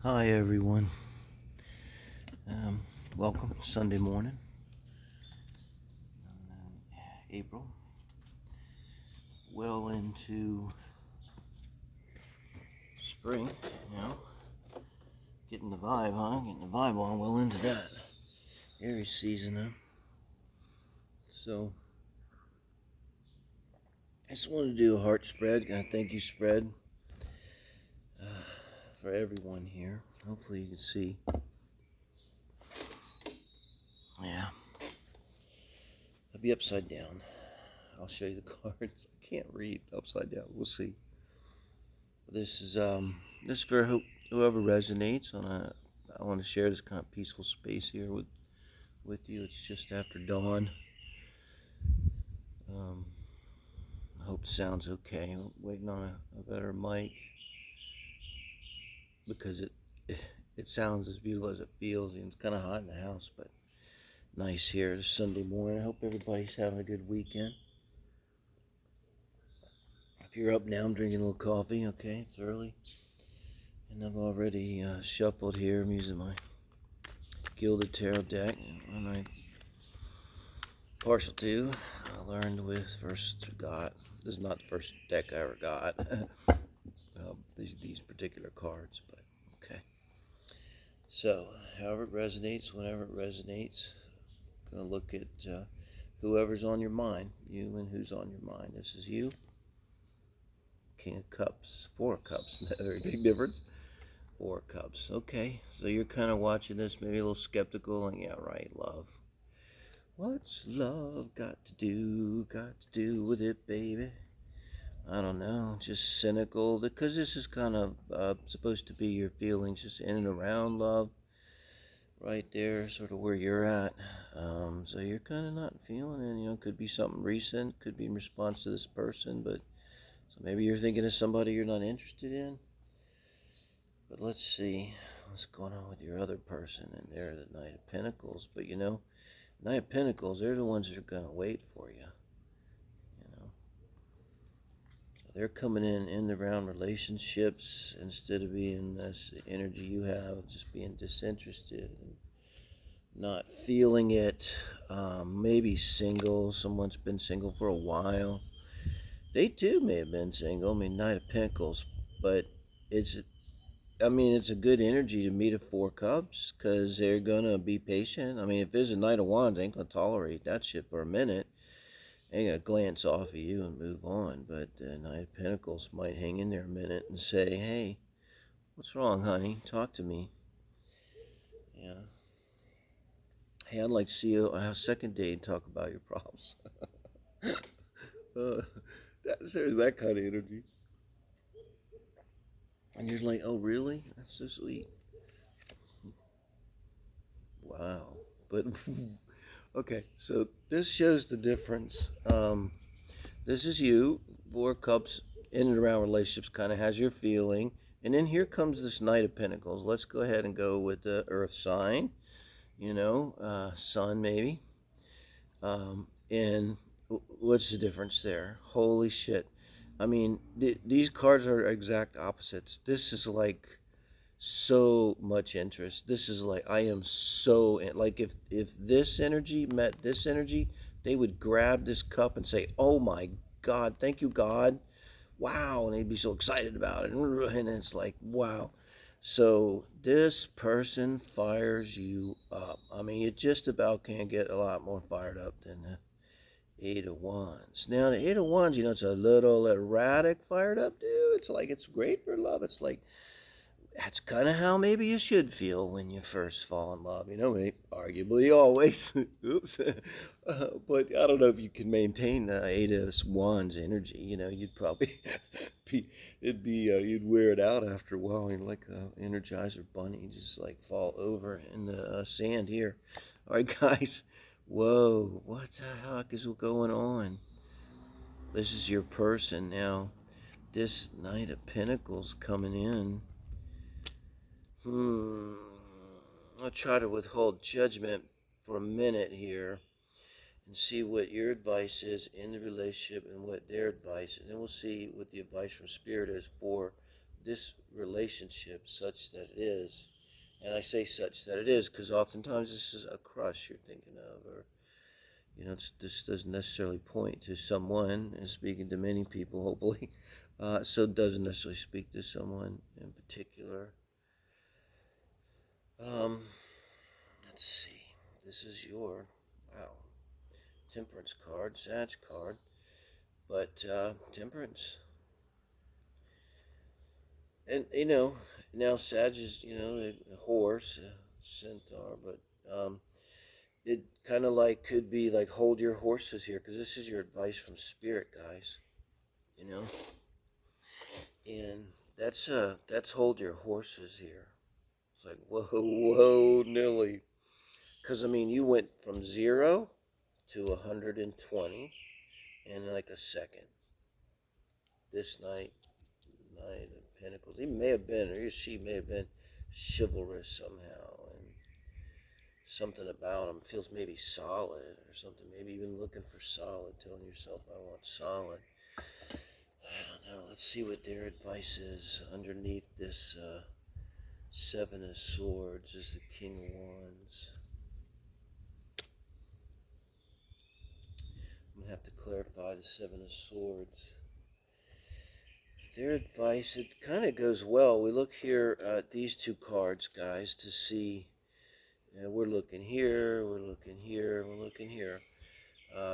Hi everyone. Welcome Sunday morning, April. Well into spring, you know. Getting the vibe, huh? Getting the vibe on. Well into that Aries season, huh? So I just wanted to do a heart spread, a thank you spread uh, for everyone here. Hopefully you can see. Yeah, I'll be upside down. I'll show you the cards. I can't read upside down. We'll see. This is this is for whoever resonates on a. I want to share this kind of peaceful space here with you. It's just after dawn. Um, I hope the sound's okay. I'm waiting on a better mic because it sounds as beautiful as it feels. And it's kind of hot in the house, but nice here this Sunday morning. I hope everybody's having a good weekend. If you're up now, I'm drinking a little coffee. Okay, it's early, and I've already shuffled here. I'm using my Gilded Tarot deck, and I partial to. I learned with First got. This is not the first deck I ever got. These particular cards, but okay. So, however it resonates, whenever it resonates, gonna look at whoever's on your mind, you and who's on your mind. This is you, King of Cups, Four of Cups. Very big difference. Four of Cups. Okay, so you're kind of watching this, maybe a little skeptical, and yeah, right, love. What's love got to do? Got to do with it, baby? I don't know, just cynical, because this is kind of supposed to be your feelings just in and around love, right there, sort of where you're at. So you're kind of not feeling it, could be something recent, could be in response to this person, but so maybe you're thinking of somebody you're not interested in. But let's see what's going on with your other person, and they're the Knight of Pentacles, but Knight of Pentacles, they're the ones that are going to wait for you. They're coming in the round relationships instead of being this energy you have, just being disinterested and not feeling it. Maybe single. Someone's been single for a while. They too may have been single. I mean, Knight of Pentacles, but it's. it's a good energy to meet a Four Cups because they're gonna be patient. I mean, if there's a Knight of Wands, they ain't gonna tolerate that shit for a minute. They gonna glance off of you and move on, but Knight of Pentacles might hang in there a minute and say, "Hey, what's wrong, honey? Talk to me." Yeah. Hey, I'd like to see you on a second date and talk about your problems. uh, there's that kind of energy, and you're like, "Oh, really? That's so sweet." Wow. But okay, so this shows the difference. This is you, Four Cups, in and around relationships, kind of has your feeling. And then here comes this Knight of Pentacles. Let's go ahead and go with the Earth sign, Sun maybe. And what's the difference there? Holy shit. I mean, these cards are exact opposites. This is like so much interest. This is like, I am so, like if this energy met this energy, they would grab this cup and say, "Oh my God, thank you, God. Wow." And they'd be so excited about it. And it's like, wow. So this person fires you up. I mean, you just about can't get a lot more fired up than the Eight of Wands. Now, the Eight of Wands, it's a little erratic fired up, dude. It's like, it's great for love. It's like, that's kind of how maybe you should feel when you first fall in love. Maybe arguably always. Oops. But I don't know if you can maintain the Eight of Wands energy. You'd probably you'd wear it out after a while. You're like an Energizer bunny, just like fall over in the sand here. All right, guys. Whoa, what the heck is going on? This is your person now. This Knight of Pentacles coming in. I'll try to withhold judgment for a minute here and see what your advice is in the relationship and what their advice, and then we'll see what the advice from Spirit is for this relationship such that it is, and I say such that it is because oftentimes this is a crush you're thinking of, or this doesn't necessarily point to someone. And speaking to many people, hopefully, so it doesn't necessarily speak to someone in particular. Um, let's see. This is your wow temperance card, Sag card, but temperance, and now Sag is a horse, a centaur, but it kind of like could be like hold your horses here because this is your advice from spirit, guys. You know, and that's hold your horses here. It's like whoa, Nilly, because I mean you went from 0 to 120 in like a second. This Knight of Pentacles. He may have been, or he or she may have been chivalrous somehow, and something about him feels maybe solid or something. Maybe even looking for solid, telling yourself, "I want solid." I don't know. Let's see what their advice is underneath this Seven of Swords. Is the King of Wands. I'm gonna have to clarify the Seven of Swords. Their advice, it kind of goes well. We look here at these two cards, guys, to see. We're looking here, we're looking here, we're looking here.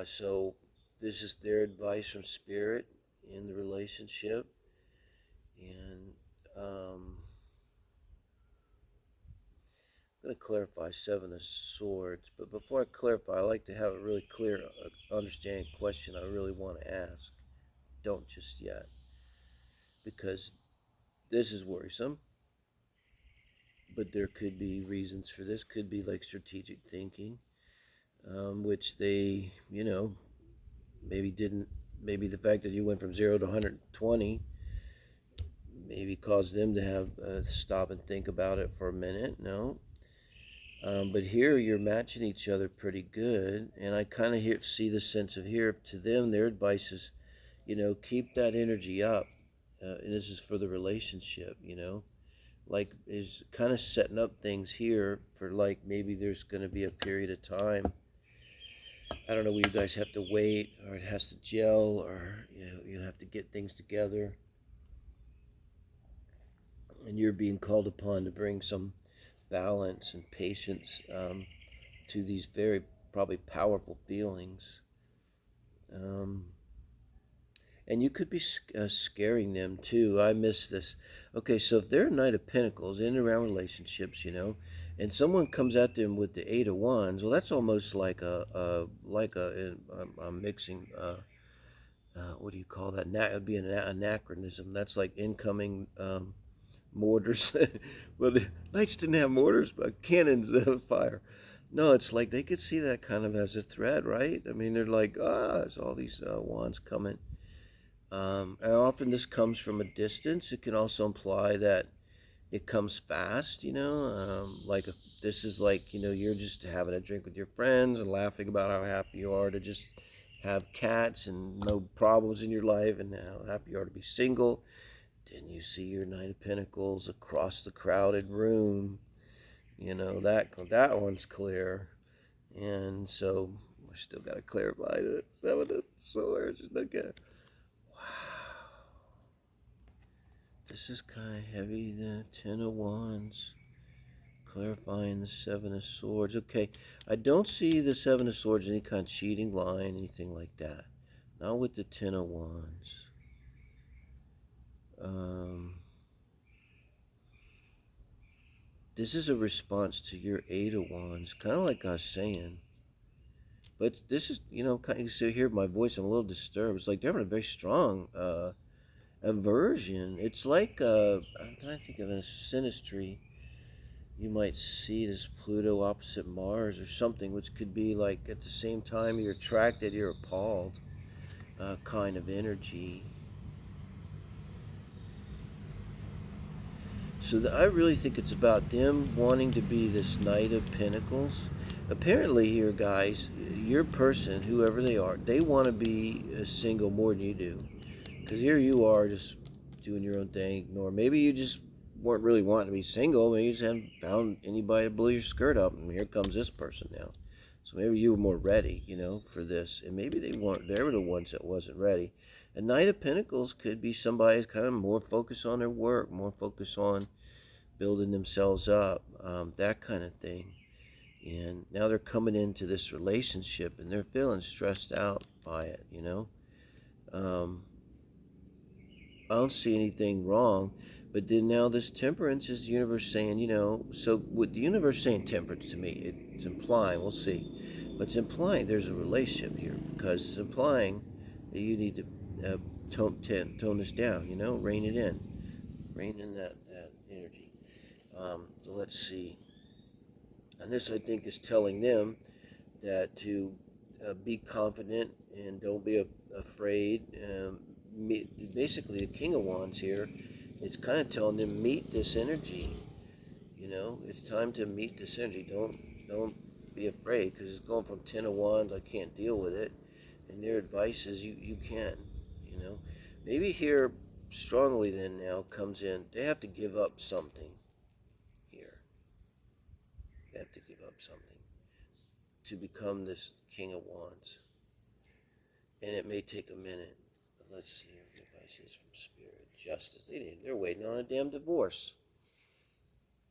So this is their advice from Spirit in the relationship. And I'm going to clarify Seven of Swords. But before I clarify, I like to have a really clear understanding question I really want to ask. Don't just yet. Because this is worrisome. But there could be reasons for this. Could be like strategic thinking, which they, maybe didn't. Maybe the fact that you went from 0 to 120 maybe caused them to have stop and think about it for a minute. No. But here you're matching each other pretty good. And I kind of see the sense of here to them, their advice is, keep that energy up. And this is for the relationship, like is kind of setting up things here for like maybe there's going to be a period of time. I don't know, where you guys have to wait, or it has to gel, or you have to get things together, and you're being called upon to bring some balance and patience to these very probably powerful feelings. And you could be scaring them too. I miss this. Okay, so if they're a Knight of Pentacles in and around relationships, and someone comes at them with the Eight of Wands, well, that's almost like I'm mixing. What do you call that? It would be an anachronism. That's like incoming mortars. Well, the Knights didn't have mortars, but cannons of fire. No, it's like they could see that kind of as a threat, right? I mean, they're like, there's all these wands coming. And often this comes from a distance. It can also imply that it comes fast, like if this is like, you're just having a drink with your friends and laughing about how happy you are to just have cats and no problems in your life and how happy you are to be single. Then you see your Knight of Pentacles across the crowded room. That one's clear. And so we still got to clarify that Seven of Swords. Look at. This is kind of heavy, the Ten of Wands, clarifying the Seven of Swords. Okay, I don't see the Seven of Swords, any kind of cheating, lying, anything like that. Not with the Ten of Wands. This is a response to your Eight of Wands, kind of like I was saying. But this is, kind of, you see here my voice, I'm a little disturbed. It's like they're having a very strong aversion. It's like I'm trying to think of a synastry. You might see this Pluto opposite Mars or something, which could be like at the same time you're attracted, you're appalled kind of energy. So I really think it's about them wanting to be this Knight of Pentacles. Apparently here, guys, your person, whoever they are, they want to be single more than you do. Because here you are just doing your own thing, ignore. Maybe you just weren't really wanting to be single. Maybe you just hadn't found anybody to blow your skirt up, and here comes this person now. So maybe you were more ready, for this, and maybe they were the ones that wasn't ready. A Knight of Pentacles could be somebody who's kind of more focused on their work, more focused on building themselves up, that kind of thing. And now they're coming into this relationship and they're feeling stressed out by it, Um, I don't see anything wrong, but then now this temperance is the universe saying, so with the universe saying temperance to me, it's implying, we'll see, but it's implying there's a relationship here because it's implying that you need to tone this down, rein it in, rein in that energy. So let's see. And this, I think, is telling them that to be confident and don't be afraid. Basically, the King of Wands here, it's kind of telling them meet this energy. It's time to meet this energy. Don't be afraid because it's going from 10 of Wands. I can't deal with it, and their advice is you can. Maybe here strongly then now comes in. They have to give up something here. They have to give up something to become this King of Wands. And it may take a minute. But let's see what the advice is from Spirit. Justice. They're waiting on a damn divorce.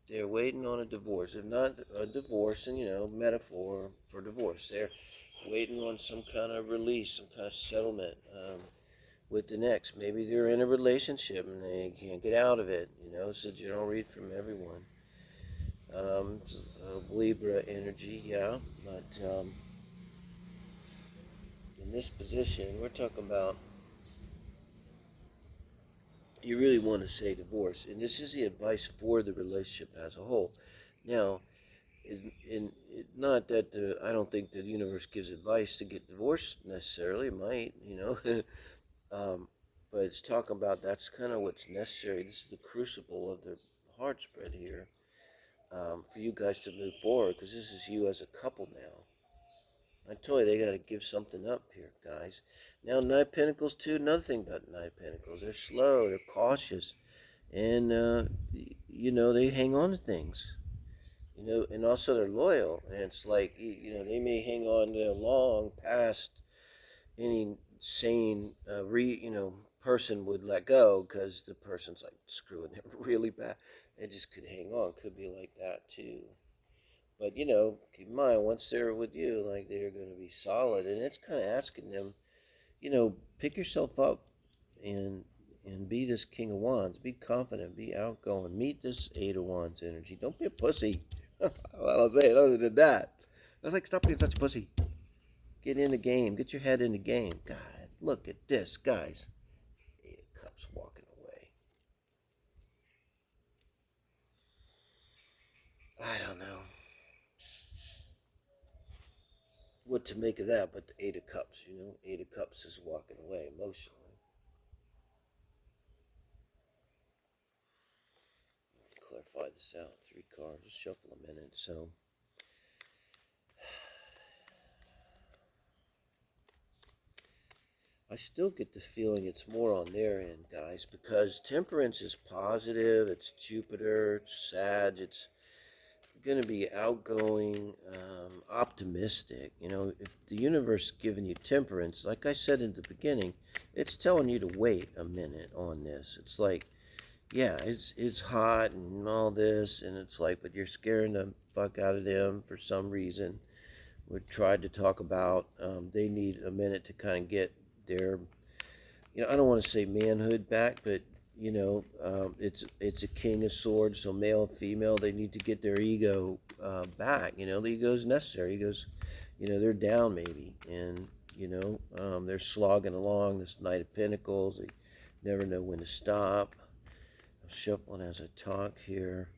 They're waiting on a divorce. If not a divorce, and metaphor for divorce. They're waiting on some kind of release, some kind of settlement with the next. Maybe they're in a relationship and they can't get out of it. It's a general read from everyone. Libra energy, yeah, but in this position, we're talking about you really want to say divorce, and this is the advice for the relationship as a whole. Now, not that I don't think the universe gives advice to get divorced necessarily. It might, but it's talking about that's kind of what's necessary. This is the crucible of the heart spread here for you guys to move forward because this is you as a couple now. I told you they got to give something up here, guys. Now, Knight of Pentacles, too, another thing about Knight of Pentacles. They're slow, they're cautious, and, they hang on to things. And also they're loyal. And it's like, they may hang on long past any sane, person would let go because the person's like screwing them really bad. They just could hang on. Could be like that, too. But, keep in mind, once they're with you, like, they're going to be solid. And it's kind of asking them, pick yourself up and be this King of Wands. Be confident. Be outgoing. Meet this 8 of Wands energy. Don't be a pussy. I'll say it other than that. I was like, stop being such a pussy. Get in the game. Get your head in the game. God, look at this, guys. 8 of Cups walking away. I don't know what to make of that, but the 8 of Cups, 8 of Cups is walking away emotionally. Clarify this out. 3 cards. Just shuffle a minute. So, I still get the feeling it's more on their end, guys, because Temperance is positive. It's Jupiter. It's Sag. It's going to be outgoing, optimistic. If the universe is giving you Temperance, like I said in the beginning, it's telling you to wait a minute on this. It's like, yeah, it's hot and all this, and it's like, but you're scaring the fuck out of them for some reason. We tried to talk about they need a minute to kind of get their, I don't want to say manhood back, but it's a King of Swords, so male and female, they need to get their ego back. The ego is necessary. Egos, they're down maybe, and they're slogging along. This Knight of Pentacles, they never know when to stop. I'm shuffling as I talk here.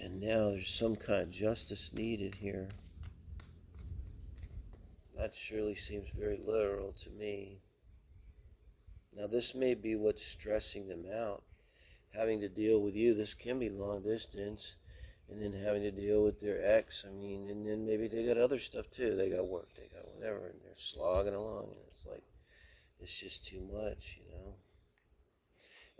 And now there's some kind of justice needed here. That surely seems very literal to me. Now, this may be what's stressing them out. Having to deal with you, this can be long distance, and then having to deal with their ex. I mean, and then maybe they got other stuff too. They got work, they got whatever, and they're slogging along, and it's like, It's just too much, you know.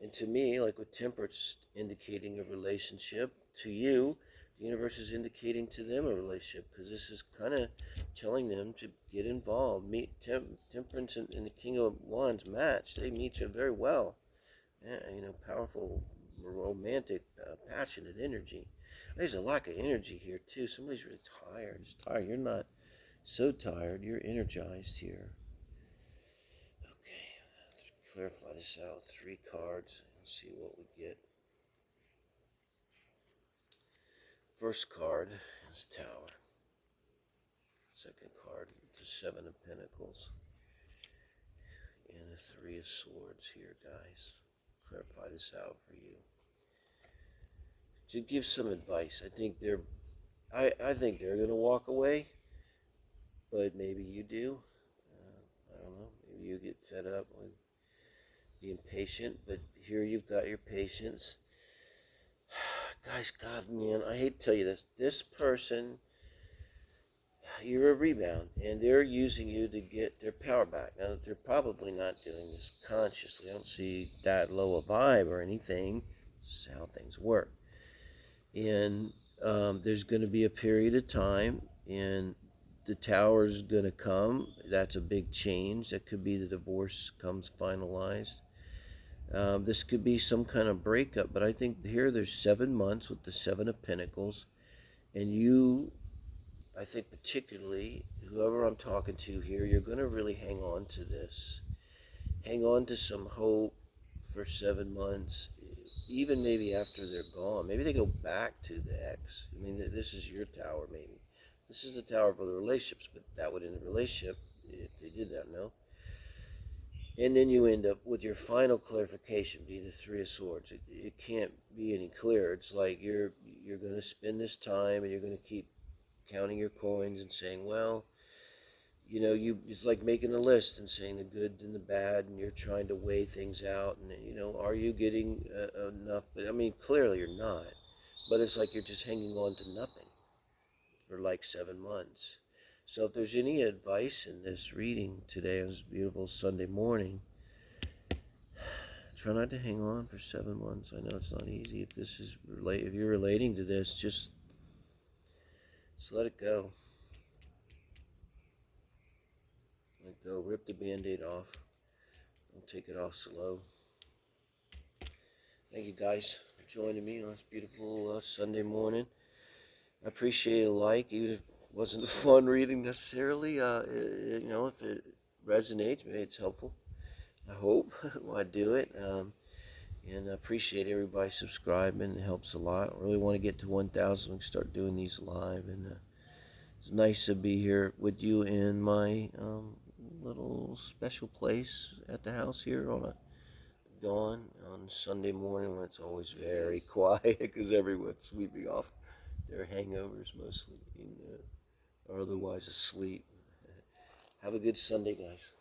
And to me, like with temperance indicating a relationship, to you, the universe is indicating to them a relationship because this is kind of telling them to get involved. Temperance and the King of Wands match. They meet you very well. Yeah, you know, powerful, romantic, passionate energy. There's a lack of energy here too. Somebody's really tired. It's tired. You're not so tired. You're energized here. Okay, let's clarify this out. 3 cards and see what we get. First card is Tower. Second card is the 7 of Pentacles. And a 3 of Swords here, guys. Clarify this out for you. To give some advice, I think they're gonna walk away, but maybe you do. I don't know. Maybe you get fed up with being patient, but here you've got your patience. Guys, God, man, I hate to tell you this. This person, you're a rebound, and they're using you to get their power back. Now, they're probably not doing this consciously. I don't see that low a vibe or anything. This is how things work. And there's going to be a period of time, and the Tower's going to come. That's a big change. That could be the divorce comes finalized. This could be some kind of breakup, but I think here there's 7 months with the 7 of Pentacles, and you, I think particularly, whoever I'm talking to here, you're going to really hang on to this. Hang on to some hope for 7 months, even maybe after they're gone. Maybe they go back to the ex. I mean, this is your Tower, maybe. This is the Tower for the relationships, but that would end the relationship if they did that, no? And then you end up with your final clarification be the 3 of Swords. It can't be any clearer. It's like you're going to spend this time and you're going to keep counting your coins and saying, well, you know, it's like making a list and saying the good and the bad, and you're trying to weigh things out. And, you know, are you getting enough? But I mean, clearly you're not. But it's like you're just hanging on to nothing for like 7 months. So if there's any advice in this reading today on this beautiful Sunday morning, try not to hang on for 7 months. I know it's not easy. If you're relating to this, just let it go. Let it go. Rip the Band-Aid off. Don't take it off slow. Thank you guys for joining me on this beautiful Sunday morning. I appreciate a like, even if it wasn't a fun reading necessarily. You know, if it resonates, maybe it's helpful. I hope when I do it. And I appreciate everybody subscribing. It helps a lot. I really want to get to 1,000. We can start doing these live. And it's nice to be here with you in my little special place at the house here on a dawn on Sunday morning when it's always very quiet because everyone's sleeping off their hangovers mostly, or otherwise asleep. Have a good Sunday, guys.